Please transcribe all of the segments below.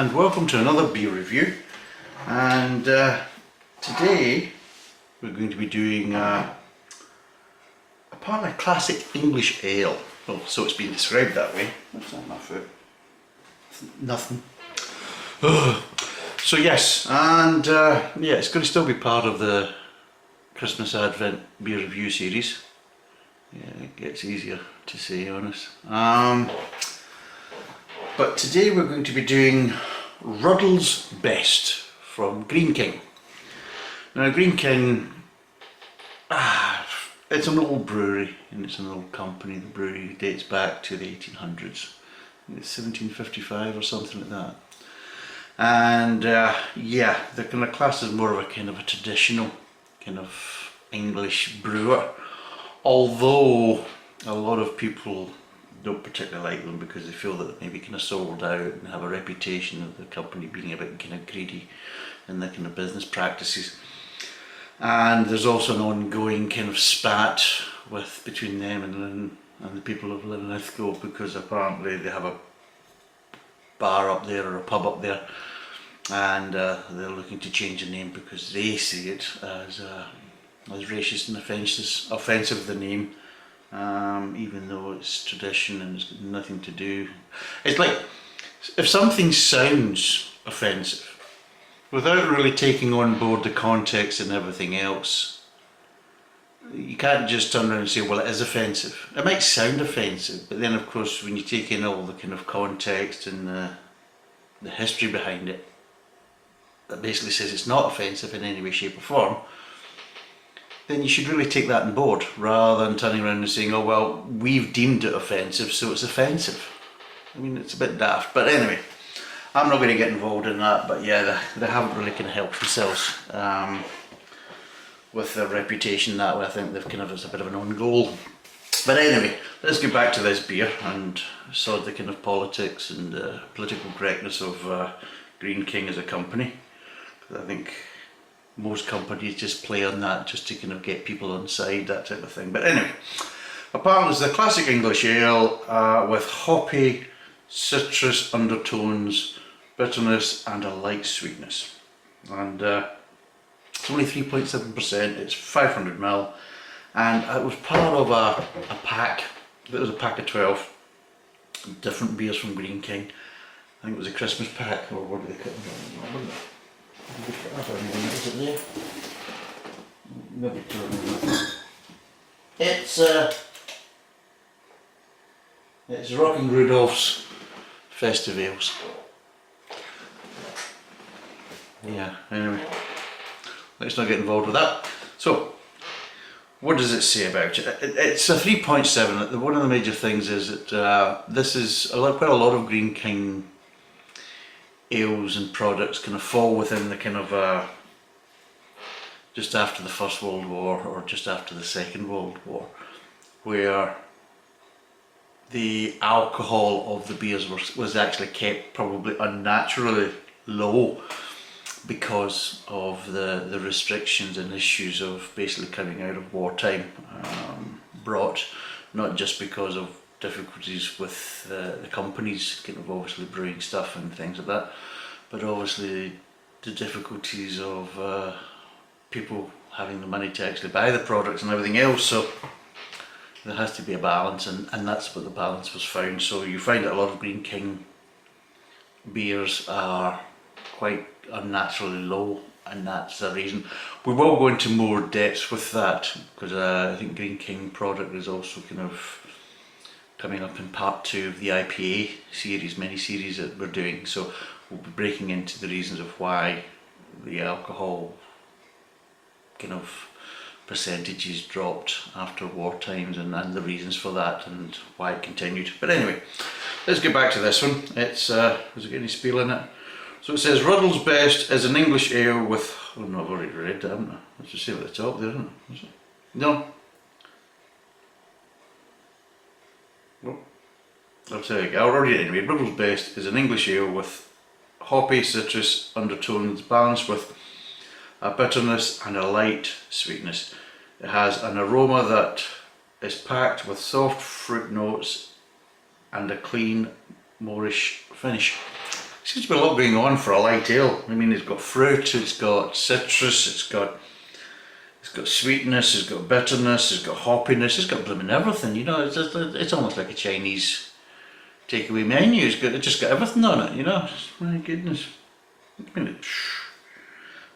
and welcome to another beer review. And today we're going to be doing apparently a classic English ale. Well, so it's been described that way. What's that on my foot? Nothing. So yes, and yeah, it's going to still be part of the Christmas Advent beer review series. Yeah, it gets easier to say, honest. But today we're going to be doing Ruddles Best from Greene. Now Greene, it's an old brewery and it's an old company. The brewery dates back to the 1800s. It's 1755 or something like that. And yeah, they're kind of classed as more of a kind of a traditional kind of English brewer. Although a lot of people don't particularly like them because they feel that they maybe kind of sold out and have a reputation of the company being a bit kind of greedy in their kind of business practices. And there's also an ongoing kind of spat between them and the people of Linlithgow, because apparently they have a bar up there or a pub up there, and they're looking to change the name because they see it as racist and offensive, the name. Even though it's tradition and it's got nothing to do. It's like, if something sounds offensive, without really taking on board the context and everything else, you can't just turn around and say, well, it is offensive. It might sound offensive, but then of course when you take in all the kind of context and the history behind it, that basically says it's not offensive in any way, shape or form, then you should really take that on board, rather than turning around and saying, oh well, we've deemed it offensive, so it's offensive. I mean, it's a bit daft, but anyway, I'm not going to get involved in that. But yeah, they haven't really kind of helped themselves with their reputation that way. I think they've kind of, it's a bit of an own goal. But anyway, let's get back to this beer and sort the kind of politics and political correctness of Greene as a company. I think most companies just play on that just to kind of get people on side, that type of thing. But anyway, apparently it's the classic English ale with hoppy, citrus undertones, bitterness and a light sweetness. And it's only 3.7%, it's 500ml, and it was part of a pack. It was a pack of 12 different beers from Greene. I think it was a Christmas pack, or what do they call it? Is it there? Maybe it's Rocking Rudolph's Festive Ales. Yeah, anyway, let's not get involved with that. So, what does it say about it? It's a 3.7. One of the major things is that this is quite a lot of Greene ales and products kind of fall within the kind of just after the First World War or just after the Second World War, where the alcohol of the beers was actually kept probably unnaturally low because of the restrictions and issues of basically coming out of wartime, brought not just because of difficulties with the companies kind of obviously brewing stuff and things like that, but obviously the difficulties of people having the money to actually buy the products and everything else. So there has to be a balance, and that's what the balance was found. So you find that a lot of Greene beers are quite unnaturally low, and that's the reason. We will go into more depth with that, because I think Greene product is also kind of coming up in part 2 of the IPA series, mini-series that we're doing. So we'll be breaking into the reasons of why the alcohol kind of percentages dropped after war times, and the reasons for that and why it continued. But anyway, let's get back to this one. It's has it got any spiel in it? So it says Ruddles Best is an English ale with, oh no, I've already read that, haven't I? Let's just say at the top there, isn't it? Is it? No. I'll tell you, I'll read it anyway. Ruddles Best is an English ale with hoppy citrus undertones balanced with a bitterness and a light sweetness. It has an aroma that is packed with soft fruit notes and a clean Moorish finish. seems to be a lot going on for a light ale. I mean, it's got fruit, it's got citrus, it's got sweetness, it's got bitterness, it's got hoppiness, it's got blooming everything. You know, it's almost like a Chinese takeaway menu. It's just got everything on it. You know, my goodness.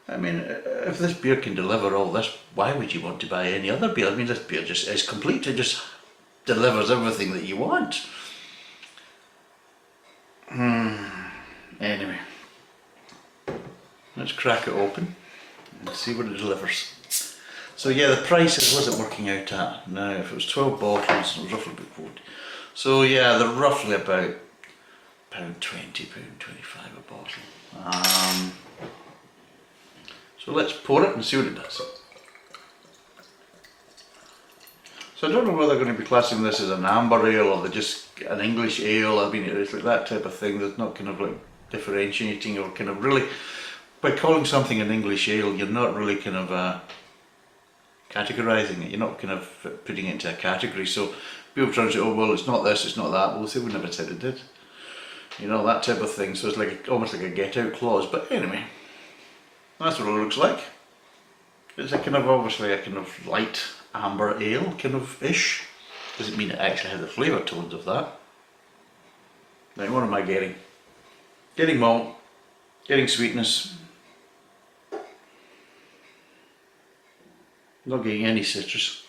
I mean, if this beer can deliver all this, why would you want to buy any other beer? I mean, this beer just is complete. It just delivers everything that you want. Anyway, let's crack it open and see what it delivers. So yeah, the price it wasn't working out at. Now, if it was 12 bottles, it was roughly about 40. So yeah, they're roughly about £1.20, £1.25 a bottle. So let's pour it and see what it does. So I don't know whether they're going to be classing this as an amber ale or they're just an English ale. I mean, it's like that type of thing. There's not kind of like differentiating or kind of really, by calling something an English ale, you're not really kind of categorising it. You're not kind of putting it into a category. So people try to say, oh well, it's not this, it's not that. Well, say we never said it did. You know, that type of thing. So it's like almost like a get out clause. But anyway, that's what it looks like. It's a kind of obviously a kind of light amber ale kind of ish. Doesn't mean it actually has the flavour tones of that. Now what am I getting? Getting malt, getting sweetness. Not getting any citrus,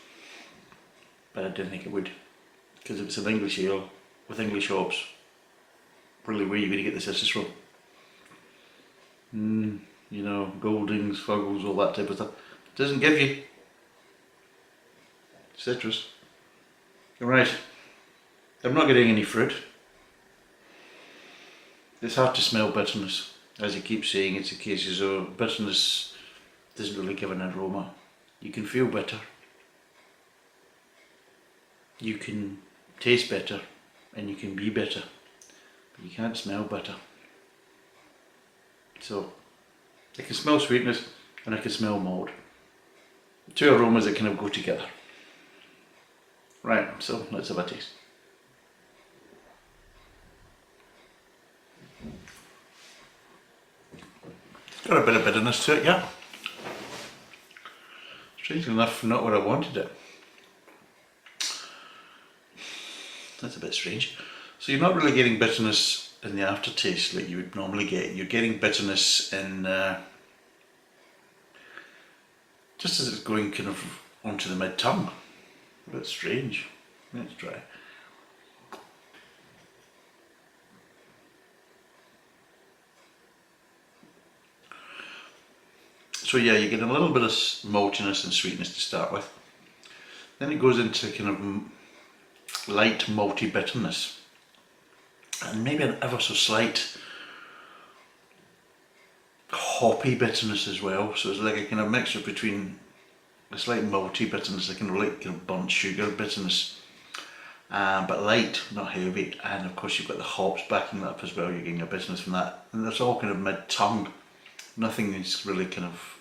but I didn't think it would, because if it's an English ale with English hops, really where are you going to get the citrus from? You know, Goldings, Fuggles, all that type of stuff. It doesn't give you citrus. Right, I'm not getting any fruit. It's hard to smell bitterness. As you keep saying, it's a case as though bitterness doesn't really give an aroma. You can feel bitter. You can taste bitter and you can be bitter, but you can't smell bitter. So I can smell sweetness and I can smell malt. Two aromas that kind of go together. Right, so let's have a taste. It's got a bit of bitterness to it, yeah. Strangely enough, not what I wanted it. That's a bit strange. So you're not really getting bitterness in the aftertaste like you would normally get. You're getting bitterness in just as it's going kind of onto the mid-tongue. A bit strange. Let's try. So yeah, you get a little bit of maltiness and sweetness to start with. Then it goes into kind of light malty bitterness. And maybe an ever so slight hoppy bitterness as well. So it's like a kind of mixture between a slight malty bitterness, a kind of light kind of burnt sugar bitterness. But light, not heavy. And of course you've got the hops backing that up as well. You're getting a bitterness from that. And that's all kind of mid-tongue. Nothing is really kind of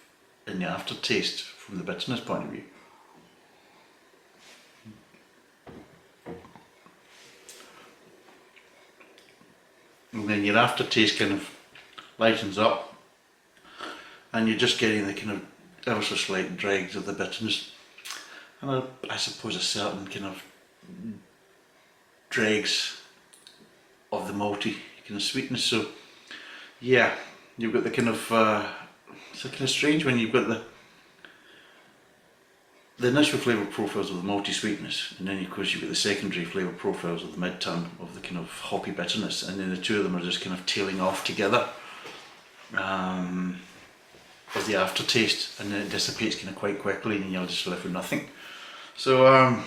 in the aftertaste from the bitterness point of view. And then your aftertaste kind of lightens up and you're just getting the kind of ever so slight dregs of the bitterness and I suppose a certain kind of dregs of the malty kind of sweetness. So yeah, you've got the kind of it's kind of strange when you've got the initial flavour profiles of the malty sweetness, and then of course you've got the secondary flavour profiles of the mid-tongue of the kind of hoppy bitterness, and then the two of them are just kind of tailing off together as the aftertaste, and then it dissipates kind of quite quickly and you're just left with nothing. So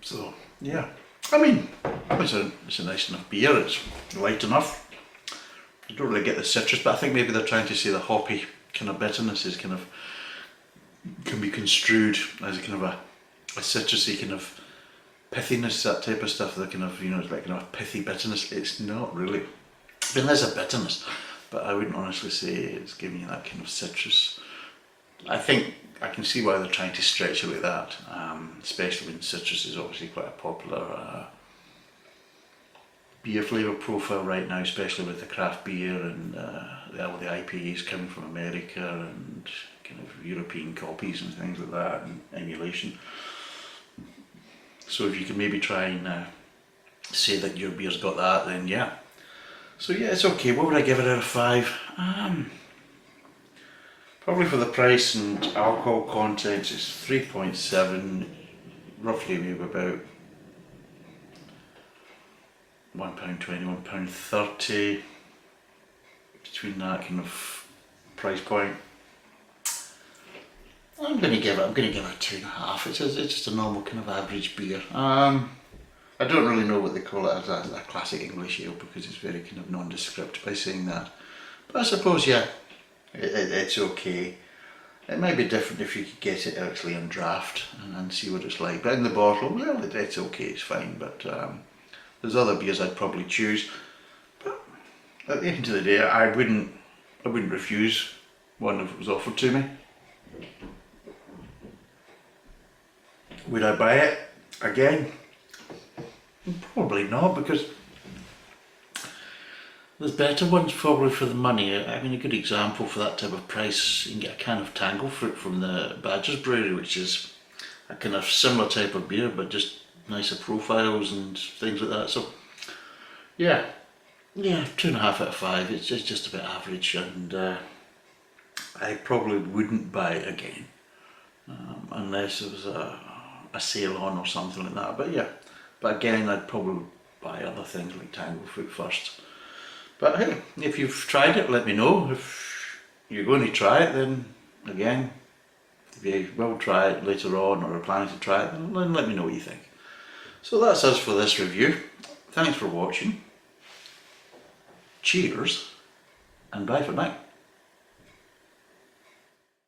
so yeah, I mean it's a nice enough beer, it's light enough. You don't really get the citrus, but I think maybe they're trying to say the hoppy kind of bitterness is kind of, can be construed as a kind of a citrusy kind of pithiness, that type of stuff. The kind of, you know, it's like kind of a pithy bitterness. It's not really. I mean, there's a bitterness, but I wouldn't honestly say it's giving you that kind of citrus. I think I can see why they're trying to stretch it like that, especially when citrus is obviously quite a popular beer flavour profile right now, especially with the craft beer and all the IPAs coming from America and kind of European copies and things like that, and emulation. So if you can maybe try and say that your beer's got that, then yeah. So yeah, it's okay. What would I give it out of 5? Probably for the price and alcohol content, it's 3.7, roughly maybe about £1.20, £1.30, between that kind of price point. I'm going to give it a 2.5. It's just a normal kind of average beer. I don't really know what they call it as a classic English ale, because it's very kind of nondescript by saying that. But I suppose, yeah, it's okay. It might be different if you could get it actually in draft and see what it's like. But in the bottle, well, it's okay, it's fine. But there's other beers I'd probably choose. But at the end of the day, I wouldn't refuse one if it was offered to me. Would I buy it again? Probably not, because there's better ones probably for the money. I mean, a good example for that type of price, you can get a can of Tangle Fruit from the Badgers Brewery, which is a kind of similar type of beer, but just nicer profiles and things like that. So yeah, 2.5 out of 5. It's just a bit average, and I probably wouldn't buy it again, unless it was a sale on or something like that. But yeah, but again, I'd probably buy other things like Tangle Fruit first. But hey, if you've tried it, let me know. If you're going to try it, then again, if you will try it later on or are planning to try it, then let me know what you think. So that's us for this review. Thanks for watching. Cheers, and bye for now.